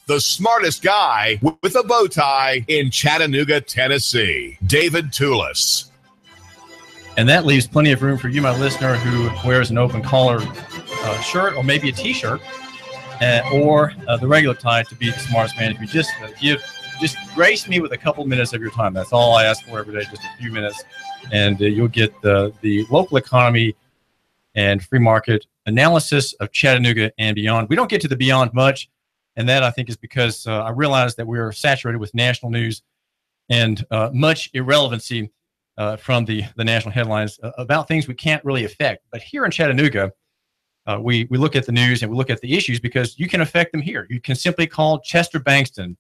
the smartest guy with a bow tie in Chattanooga, Tennessee, David Tulis. And that leaves plenty of room for you, my listener, who wears an open collar shirt or maybe a T-shirt or the regular tie to be the smartest man. If you just grace me with a couple minutes of your time. That's all I ask for every day, just a few minutes. And you'll get the local economy and free market analysis of Chattanooga and beyond. We don't get to the beyond much, and that I think is because I realize that we're saturated with national news and much irrelevancy from the national headlines about things we can't really affect. But here in Chattanooga, we look at the news and we look at the issues because you can affect them here. You can simply call Chester Bankston,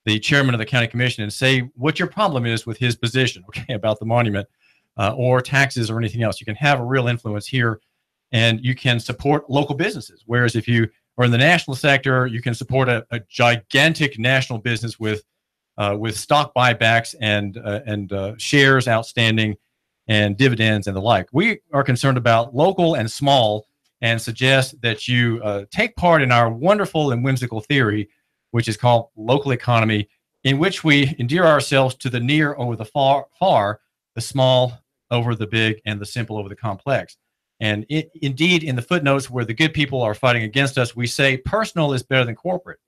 the chairman of the county commission, and say what your problem is with his position, okay, about the monument or taxes or anything else. You can have a real influence here, and you can support local businesses. Whereas if you are in the national sector, you can support a gigantic national business with stock buybacks and shares outstanding and dividends and the like. We are concerned about local and small and suggest that you take part in our wonderful and whimsical theory, which is called local economy, in which we endear ourselves to the near over the far, the small over the big, and the simple over the complex. And indeed, in the footnotes where the good people are fighting against us, we say personal is better than corporate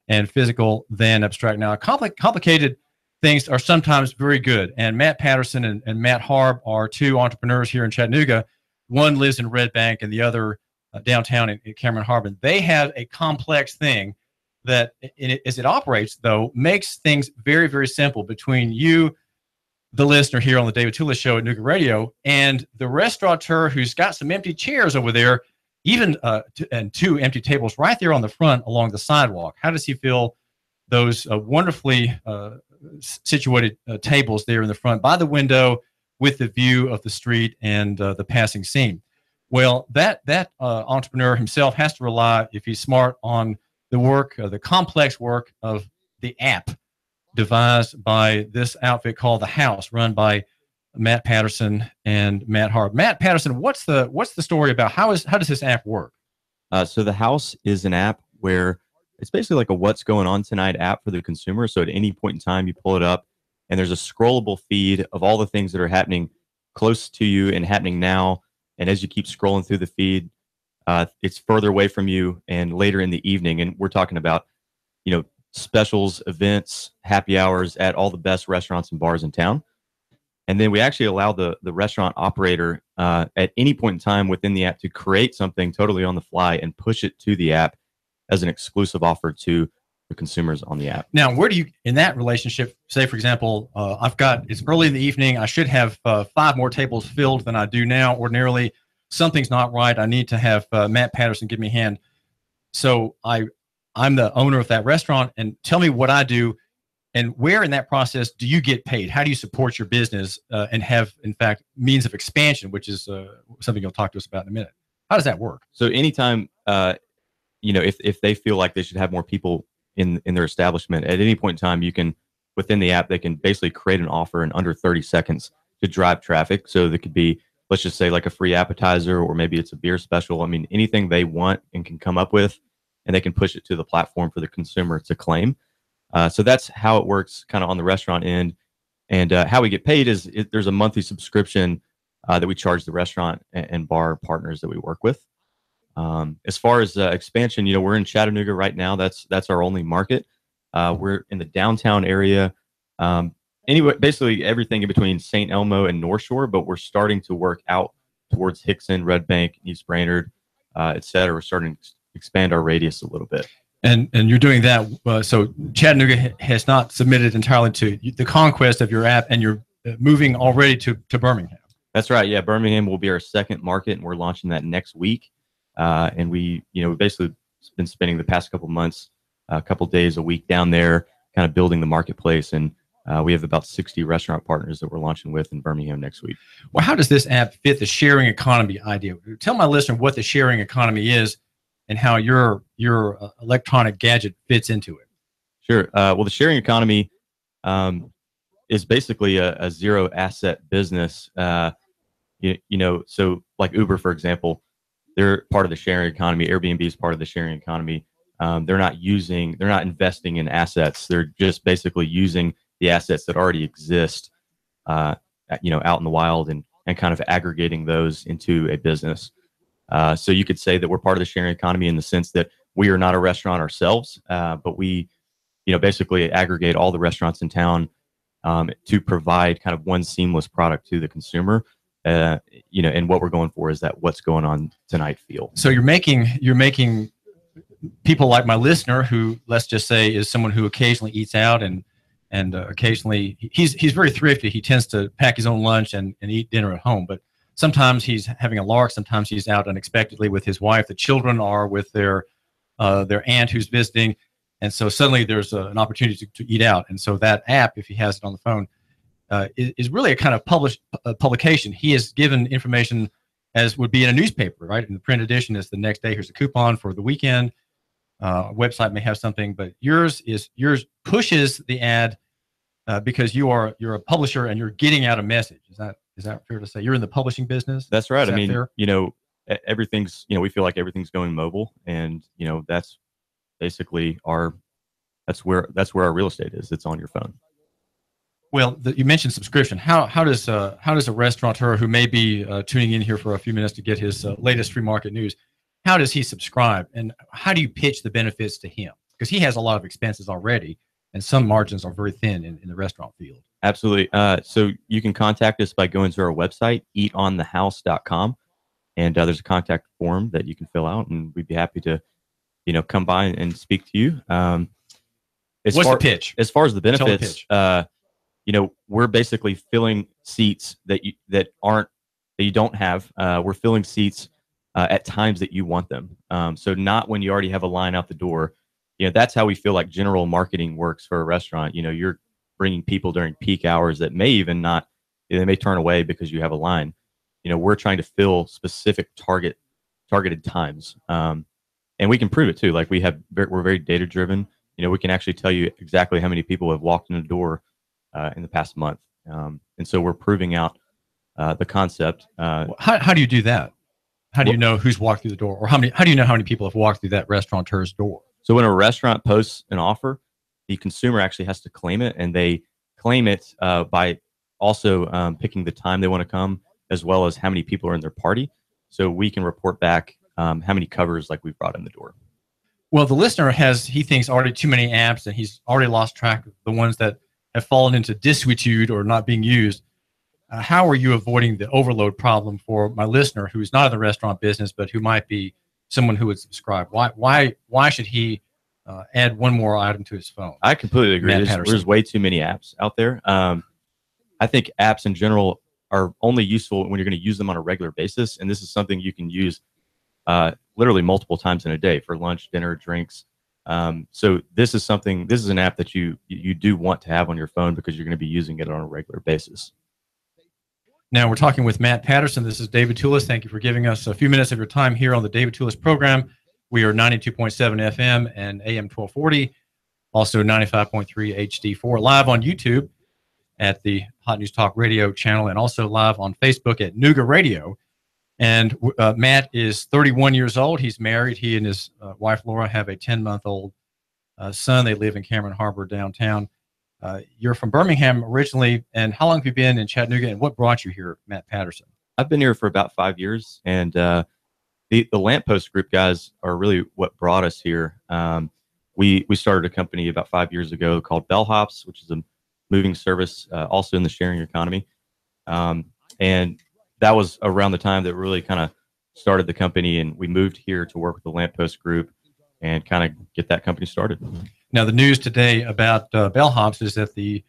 and physical than abstract. Now, complicated things are sometimes very good. And Matt Patterson and Matt Harb are two entrepreneurs here in Chattanooga. One lives in Red Bank and the other downtown in Cameron Harbor. And they have a complex thing that, as it operates, though, makes things very, very simple between you, the listener here on the David Tulis Show at Nooga Radio, and the restaurateur who's got some empty chairs over there, even and two empty tables right there on the front along the sidewalk. How does he feel those wonderfully situated tables there in the front by the window with the view of the street and the passing scene? Well, that entrepreneur himself has to rely, if he's smart, on the work, the complex work of the app devised by this outfit called The House, run by Matt Patterson and Matt Harb. Matt Patterson, what's the story about? How does this app work? So The House is an app where it's basically like a what's going on tonight app for the consumer. So at any point in time, you pull it up and there's a scrollable feed of all the things that are happening close to you and happening now. And as you keep scrolling through the feed, it's further away from you and later in the evening. And we're talking about, specials, events, happy hours at all the best restaurants and bars in town. And then we actually allow the restaurant operator at any point in time within the app to create something totally on the fly and push it to the app as an exclusive offer to the consumers on the app. Now, where do you, in that relationship, say, for example, it's early in the evening, I should have 5 more tables filled than I do now. Ordinarily, something's not right. I need to have Matt Patterson give me a hand. So I'm the owner of that restaurant, and tell me what I do, and where in that process do you get paid? How do you support your business and have, in fact, means of expansion, which is something you'll talk to us about in a minute? How does that work? So anytime, if they feel like they should have more people in their establishment, at any point in time, you can, within the app, they can basically create an offer in under 30 seconds to drive traffic. So there could be, let's just say, like a free appetizer, or maybe it's a beer special. I mean, anything they want and can come up with, and they can push it to the platform for the consumer to claim. So that's how it works kind of on the restaurant end. And how we get paid is there's a monthly subscription that we charge the restaurant and bar partners that we work with. As far as expansion, we're in Chattanooga right now. That's our only market. We're in the downtown area. Anyway, basically everything in between St. Elmo and North Shore, but we're starting to work out towards Hickson, Red Bank, East Brainerd, et cetera. We're starting to expand our radius a little bit. And you're doing that. So Chattanooga has not submitted entirely to the conquest of your app, and you're moving already to Birmingham. That's right. Yeah, Birmingham will be our second market, and we're launching that next week. And we basically been spending the past couple months, a couple days a week down there, kind of building the marketplace. And we have about 60 restaurant partners that we're launching with in Birmingham next week. Well, how does this app fit the sharing economy idea? Tell my listener what the sharing economy is and how your electronic gadget fits into it. Sure. Well, the sharing economy is basically a zero asset business. So like Uber, for example, they're part of the sharing economy. Airbnb is part of the sharing economy. They're not investing in assets. They're just basically using the assets that already exist, out in the wild and kind of aggregating those into a business. So you could say that we're part of the sharing economy in the sense that we are not a restaurant ourselves, but we, basically aggregate all the restaurants in town to provide kind of one seamless product to the consumer. And what we're going for is that what's going on tonight feel. So you're making people like my listener, who, let's just say, is someone who occasionally eats out and occasionally he's very thrifty. He tends to pack his own lunch and eat dinner at home, but sometimes he's having a lark. Sometimes he's out unexpectedly with his wife. The children are with their aunt who's visiting. And so suddenly there's an opportunity to eat out. And so that app, if he has it on the phone, is really a kind of publication. He is given information as would be in a newspaper, right? In the print edition, is the next day, here's a coupon for the weekend. Website may have something, but yours pushes the ad because you're a publisher and you're getting out a message. Is that fair to say? You're in the publishing business? That's right. I mean, fair? Everything's, we feel like everything's going mobile, and that's basically that's where our real estate is. It's on your phone. Well, you mentioned subscription. How does a restaurateur who may be tuning in here for a few minutes to get his latest free market news, how does he subscribe, and how do you pitch the benefits to him? Because he has a lot of expenses already, and some margins are very thin in the restaurant field. Absolutely. So you can contact us by going to our website, eatonthehouse.com, and there's a contact form that you can fill out, and we'd be happy to, come by and speak to you. What's the pitch? As far as the benefits, we're basically filling seats that you don't have. We're filling seats at times that you want them. So not when you already have a line out the door. That's how we feel like general marketing works for a restaurant. You're bringing people during peak hours that may even not, they may turn away because you have a line. We're trying to fill specific targeted times. And we can prove it too. Like we're very data driven. We can actually tell you exactly how many people have walked in the door in the past month. And so we're proving out the concept. How do you do that? How do you know who's walked through the door, or how do you know how many people have walked through that restaurateur's door? So when a restaurant posts an offer, the consumer actually has to claim it, and they claim it by also picking the time they want to come, as well as how many people are in their party. So we can report back how many covers like we've brought in the door. Well, the listener he thinks already too many apps, and he's already lost track of the ones that have fallen into desuetude or not being used. How are you avoiding the overload problem for my listener who is not in the restaurant business, but who might be someone who would subscribe? Why should he add one more item to his phone? I completely agree. There's way too many apps out there. I think apps in general are only useful when you're going to use them on a regular basis. And this is something you can use literally multiple times in a day for lunch, dinner, drinks. So this is an app that you do want to have on your phone because you're going to be using it on a regular basis. Now we're talking with Matt Patterson. This is David Tulis. Thank you for giving us a few minutes of your time here on the David Tulis program. We are 92.7 FM and AM 1240, also 95.3 HD4, live on YouTube at the Hot News Talk Radio channel, and also live on Facebook at Nooga Radio. And Matt is 31 years old. He's married. He and his wife, Laura, have a 10-month-old son. They live in Cameron Harbor downtown. You're from Birmingham originally, and how long have you been in Chattanooga, and what brought you here, Matt Patterson? I've been here for about 5 years, and the Lamppost Group guys are really what brought us here. We started a company about 5 years ago called Bellhops, which is a moving service, also in the sharing economy. And that was around the time that really kind of started the company, and we moved here to work with the Lamppost Group and kind of get that company started. Now, the news today about Bellhops is that the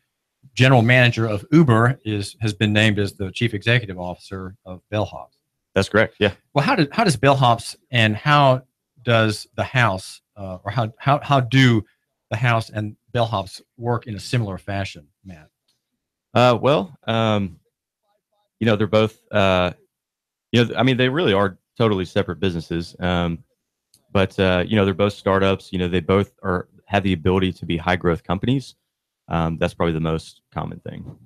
general manager of Uber has been named as the chief executive officer of Bellhops. That's correct. Yeah. Well, how does Bellhops and how does the house or how do the house and Bellhops work in a similar fashion, Matt? They're both, they really are totally separate businesses. But they're both startups. They both have the ability to be high growth companies. That's probably the most common thing.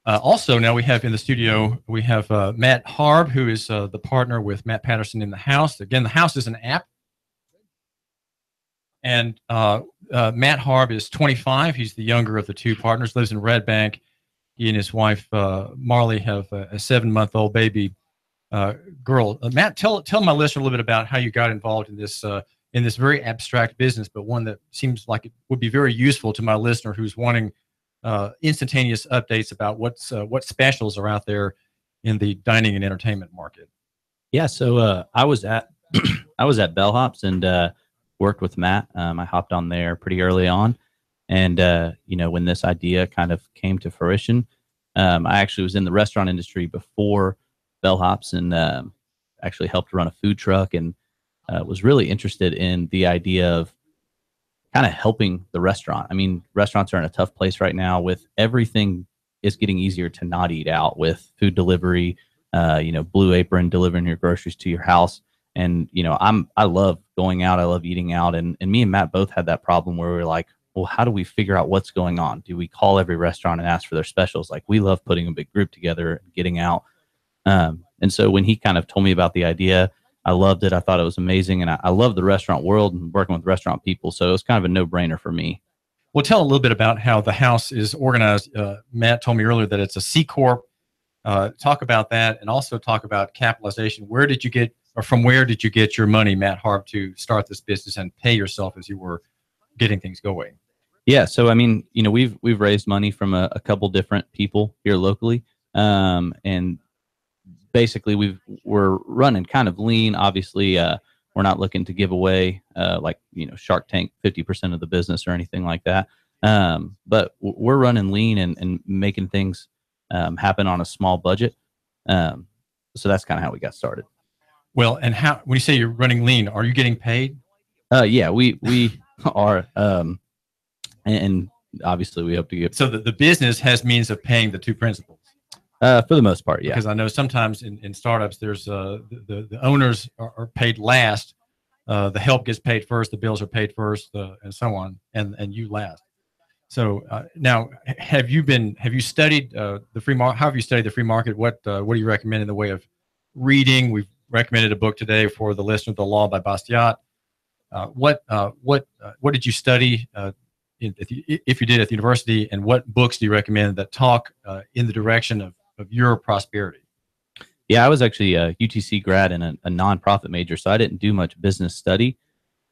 Also, now we have in the studio, we have Matt Harb, who is the partner with Matt Patterson in the house. Again, the house is an app. And Matt Harb is 25. He's the younger of the two partners, lives in Red Bank. He and his wife, Marley, have a 7-month-old baby girl. Matt, tell my listener a little bit about how you got involved in this very abstract business, but one that seems like it would be very useful to my listener who's wanting instantaneous updates about what specials are out there in the dining and entertainment market. Yeah, so I was at I was at Bellhops and worked with Matt. I hopped on there pretty early on, and when this idea kind of came to fruition, I actually was in the restaurant industry before Bellhops, and actually helped run a food truck, and was really interested in the idea of kind of helping the restaurant. I mean, restaurants are in a tough place right now with everything. It's getting easier to not eat out with food delivery, Blue Apron delivering your groceries to your house. And, I love going out. I love eating out. And me and Matt both had that problem where we were like, well, how do we figure out what's going on? Do we call every restaurant and ask for their specials? Like, we love putting a big group together and getting out. And so when he kind of told me about the idea, I loved it. I thought it was amazing. And I love the restaurant world and working with restaurant people. So it was kind of a no-brainer for me. Well, tell a little bit about how the house is organized. Matt told me earlier that it's a C Corp. Talk about that, and also talk about capitalization. From where did you get your money, Matt Harb, to start this business and pay yourself as you were getting things going? Yeah, so I mean, we've raised money from a couple different people here locally, and basically we're running kind of lean. Obviously, we're not looking to give away Shark Tank 50% of the business or anything like that. But we're running lean and making things happen on a small budget. So that's kind of how we got started. Well, and when you say you're running lean, are you getting paid? Yeah, we are. And obviously we hope to get. So the business has means of paying the two principals. For the most part, yeah. Because I know sometimes in startups, there's the owners are paid last, the help gets paid first, the bills are paid first, and so on, and you last. So now, have you studied the free market? How have you studied the free market? What do you recommend in the way of reading? We've recommended a book today for the listener, The Law by Bastiat. What did you study if you did at the university, and what books do you recommend that talk in the direction of your prosperity? Yeah, I was actually a UTC grad and a nonprofit major, so I didn't do much business study.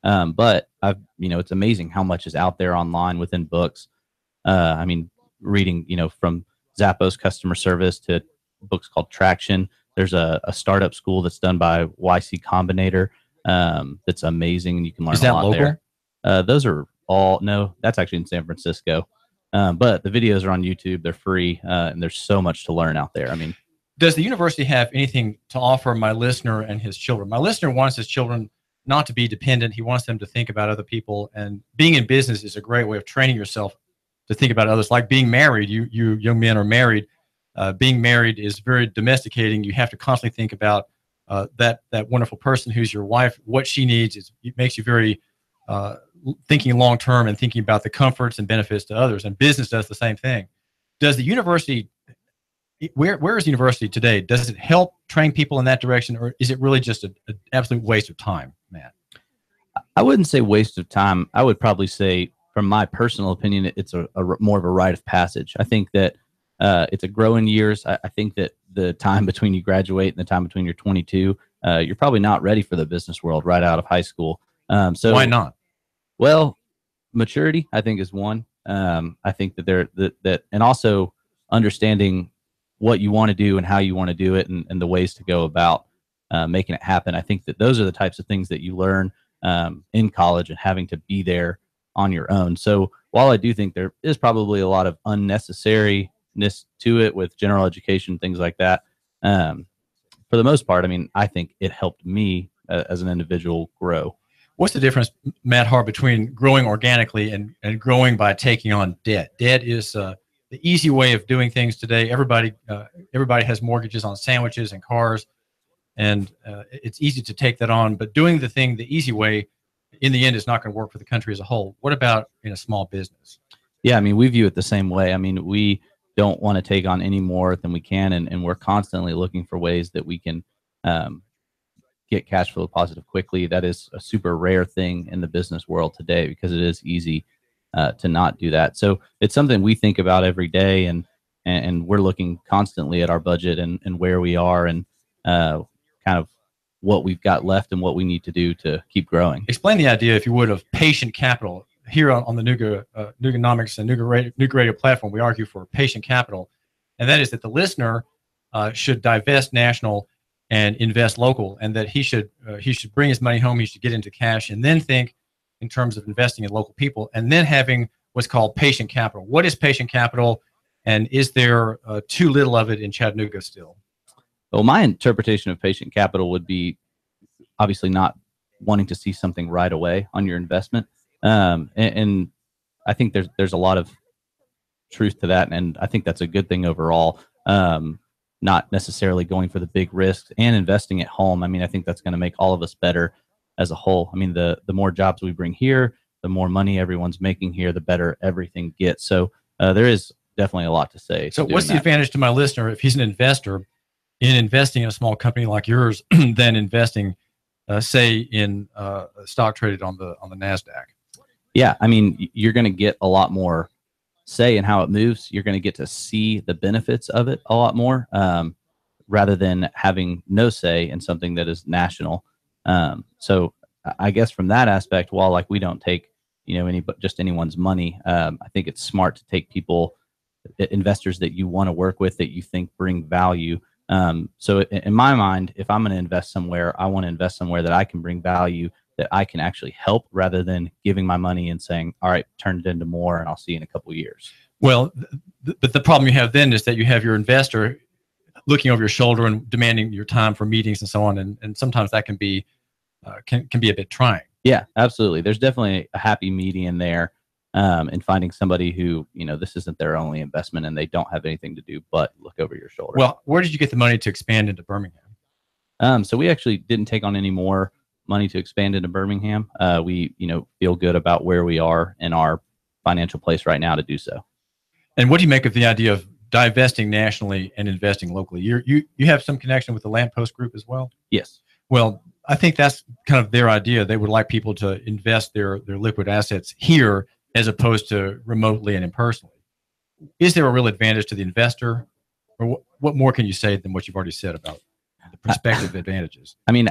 But it's amazing how much is out there online within books. I mean, reading, from Zappos customer service to books called Traction. There's a startup school that's done by YC Combinator. That's amazing, and you can learn a lot local? There. Those are no, that's actually in San Francisco. But the videos are on YouTube. They're free, and there's so much to learn out there. I mean, does the university have anything to offer my listener and his children? My listener wants his children not to be dependent. He wants them to think about other people, and being in business is a great way of training yourself to think about others. Like being married, you young men are married. Being married is very domesticating. You have to constantly think about that wonderful person who's your wife, what she needs. It makes you very thinking long term and thinking about the comforts and benefits to others. And business does the same thing. Does the university? Where is the university today? Does it help train people in that direction, or is it really just an absolute waste of time, Matt? I wouldn't say waste of time. I would probably say, from my personal opinion, it's a more of a rite of passage. I think that it's a growing years. I think that the time between you graduate and the time between you're 22, you're probably not ready for the business world right out of high school. So why not? Well, maturity, I think, is one. I think that and also understanding what you want to do and how you want to do it, and the ways to go about making it happen. I think that those are the types of things that you learn in college and having to be there on your own. So while I do think there is probably a lot of unnecessariness to it with general education, things like that, for the most part, I mean, I think it helped me as an individual grow. What's the difference, Matt Harb, between growing organically and growing by taking on debt? Debt is the easy way of doing things today. Everybody has mortgages on sandwiches and cars, and it's easy to take that on. But doing the thing the easy way, in the end, is not going to work for the country as a whole. What about in a small business? Yeah, I mean, we view it the same way. I mean, we don't want to take on any more than we can, and we're constantly looking for ways that we can get cash flow positive quickly. That is a super rare thing in the business world today because it is easy to not do that. So it's something we think about every day, and we're looking constantly at our budget and where we are and kind of what we've got left and what we need to do to keep growing. Explain the idea, if you would, of patient capital. Here on the Nooganomics and Nooga Radio platform, we argue for patient capital, and that is that the listener should divest national and invest local, and that he should bring his money home. He should get into cash, and then think in terms of investing in local people, and then having what's called patient capital. What is patient capital, and is there too little of it in Chattanooga still? Well, my interpretation of patient capital would be obviously not wanting to see something right away on your investment. And I think there's a lot of truth to that. And I think that's a good thing overall. Not necessarily going for the big risks and investing at home. I mean, I think that's going to make all of us better as a whole. I mean, the more jobs we bring here, the more money everyone's making here, the better everything gets. So there is definitely a lot to say. So what's the advantage to my listener if he's an investor in investing in a small company like yours than investing, say, in stock traded on the NASDAQ? Yeah, I mean, you're going to get a lot more say in how it moves. You're going to get to see the benefits of it a lot more, rather than having no say in something that is national. So I guess from that aspect, while like we don't take just anyone's money, I think it's smart to take investors that you want to work with, that you think bring value. So in my mind, if I'm going to invest somewhere, I want to invest somewhere that I can bring value, that I can actually help, rather than giving my money and saying, all right, turn it into more and I'll see you in a couple of years. Well, but the problem you have then is that you have your investor looking over your shoulder and demanding your time for meetings and so on. And sometimes that can be a bit trying. Yeah, absolutely. There's definitely a happy median there, in finding somebody who, this isn't their only investment and they don't have anything to do but look over your shoulder. Well, where did you get the money to expand into Birmingham? So we actually didn't take on any more money to expand into Birmingham. We, feel good about where we are in our financial place right now to do so. And what do you make of the idea of divesting nationally and investing locally? You have some connection with the Lamppost Group as well? Yes. Well, I think that's kind of their idea. They would like people to invest their liquid assets here as opposed to remotely and impersonally. Is there a real advantage to the investor? Or what more can you say than what you've already said about the prospective advantages? I mean,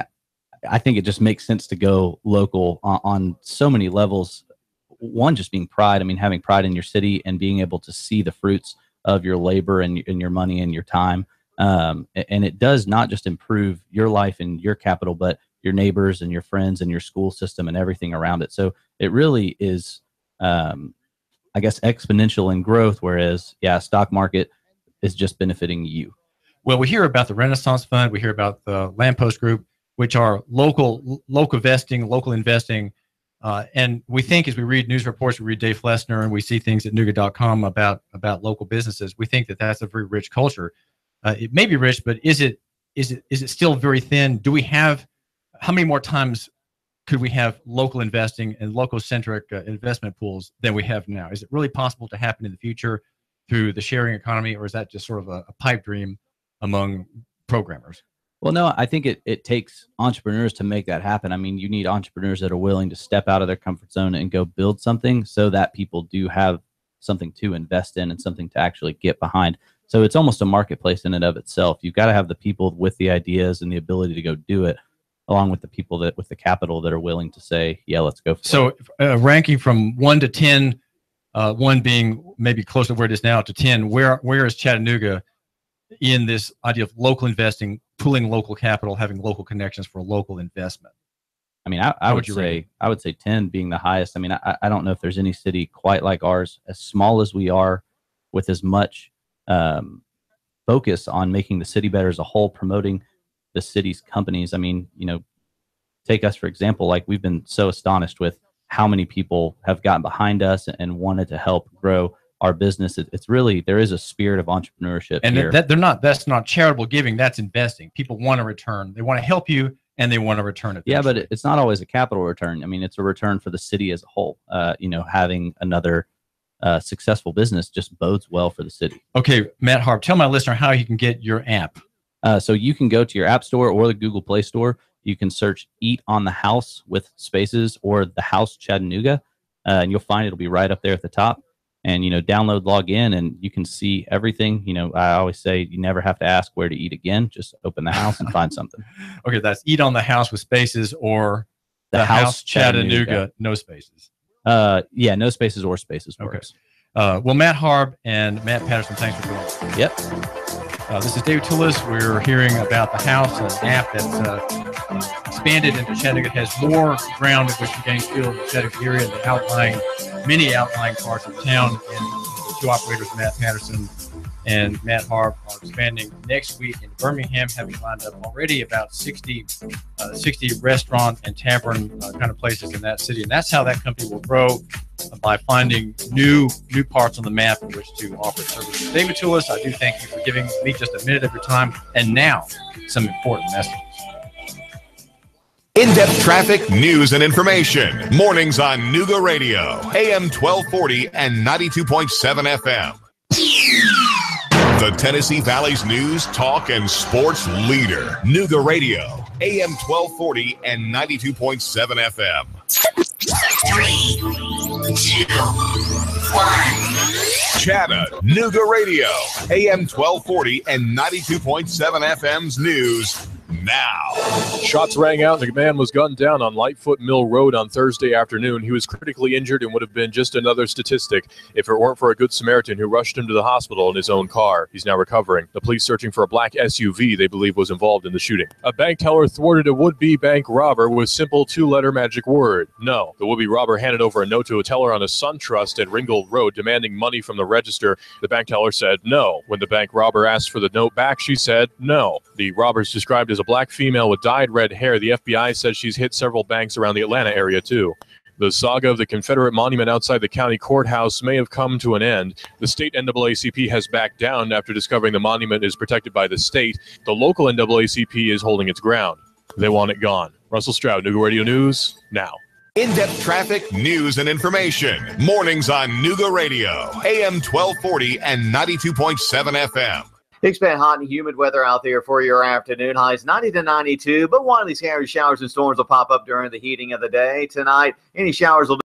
I think it just makes sense to go local on so many levels. One, just being pride. I mean, having pride in your city and being able to see the fruits of your labor and your money and your time. And it does not just improve your life and your capital, but your neighbors and your friends and your school system and everything around it. So it really is, I guess, exponential in growth, whereas, stock market is just benefiting you. Well, we hear about the Renaissance Fund. We hear about the Lamppost Group, which are local investing. And we think, as we read news reports, we read Dave Flessner, and we see things at Nooga.com about local businesses, we think that that's a very rich culture. It may be rich, but is it still very thin? Do we have, how many more times could we have local investing and local-centric investment pools than we have now? Is it really possible to happen in the future through the sharing economy, or is that just sort of a pipe dream among programmers? Well, no, I think it takes entrepreneurs to make that happen. I mean, you need entrepreneurs that are willing to step out of their comfort zone and go build something so that people do have something to invest in and something to actually get behind. So it's almost a marketplace in and of itself. You've got to have the people with the ideas and the ability to go do it, along with the people that with the capital that are willing to say, yeah, let's go for it. So ranking from 1 to 10, 1 being maybe close to where it is now to 10, where is Chattanooga in this idea of local investing, pooling local capital, having local connections for local investment? I mean, I would say 10 being the highest. I mean, I don't know if there's any city quite like ours, as small as we are, with as much focus on making the city better as a whole, promoting the city's companies. I mean, take us for example. Like, we've been so astonished with how many people have gotten behind us and wanted to help grow our business. It's really, there is a spirit of entrepreneurship and here. That's not charitable giving, that's investing. People want to return. They want to help you and they want to return it. Yeah, but it's not always a capital return. I mean, it's a return for the city as a whole. Having another successful business just bodes well for the city. Okay, Matt Harb, tell my listener how he can get your app. So you can go to your App Store or the Google Play Store. you can search Eat on the House with spaces or the House Chattanooga, and you'll find it'll be right up there at the top. And, download, log in, and you can see everything. I always say you never have to ask where to eat again. Just open the house and find something. Okay, that's Eat on the House with spaces or the House Chattanooga. No spaces. Yeah, no spaces or spaces works. Okay. Well, Matt Harb and Matt Patterson, thanks for joining us. Yep. This is David Tulis. We're hearing about the house, an app that's expanded into Chattanooga. It has more ground in which to gain skill in the Chattanooga area, the many outlying parts of town. And the two operators, Matt Patterson and Matt Harb, are expanding next week in Birmingham, having lined up already about 60 restaurant and tavern kind of places in that city. And that's how that company will grow, by finding new parts on the map in which to offer services. David Tulis, I do thank you for giving me just a minute of your time. And now, some important messages. In-depth traffic, news, and information. Mornings on Nooga Radio, AM 1240 and 92.7 FM. The Tennessee Valley's news, talk, and sports leader. Nooga Radio, AM 1240 and 92.7 FM. 3, 2, 1. Chattanooga Radio, AM 1240 and 92.7 FM's news now. Shots rang out and a man was gunned down on Lightfoot Mill Road on Thursday afternoon. He was critically injured and would have been just another statistic if it weren't for a good Samaritan who rushed him to the hospital in his own car. He's now recovering. The police searching for a black SUV they believe was involved in the shooting. A bank teller thwarted a would-be bank robber with simple two-letter magic word, no. The would-be robber handed over a note to a teller on a SunTrust at Ringgold Road demanding money from the register. The bank teller said no. When the bank robber asked for the note back, she said no. The robber's described as a black female with dyed red hair. The FBI says she's hit several banks around the Atlanta area, too. The saga of the Confederate monument outside the county courthouse may have come to an end. The state NAACP has backed down after discovering the monument is protected by the state. The local NAACP is holding its ground. They want it gone. Russell Stroud, Nooga Radio News, now. In-depth traffic, news, and information. Mornings on Nooga Radio, AM 1240 and 92.7 FM. Expect hot and humid weather out there for your afternoon. Highs 90 to 92, but one of these scattered showers and storms will pop up during the heating of the day. Tonight, any showers will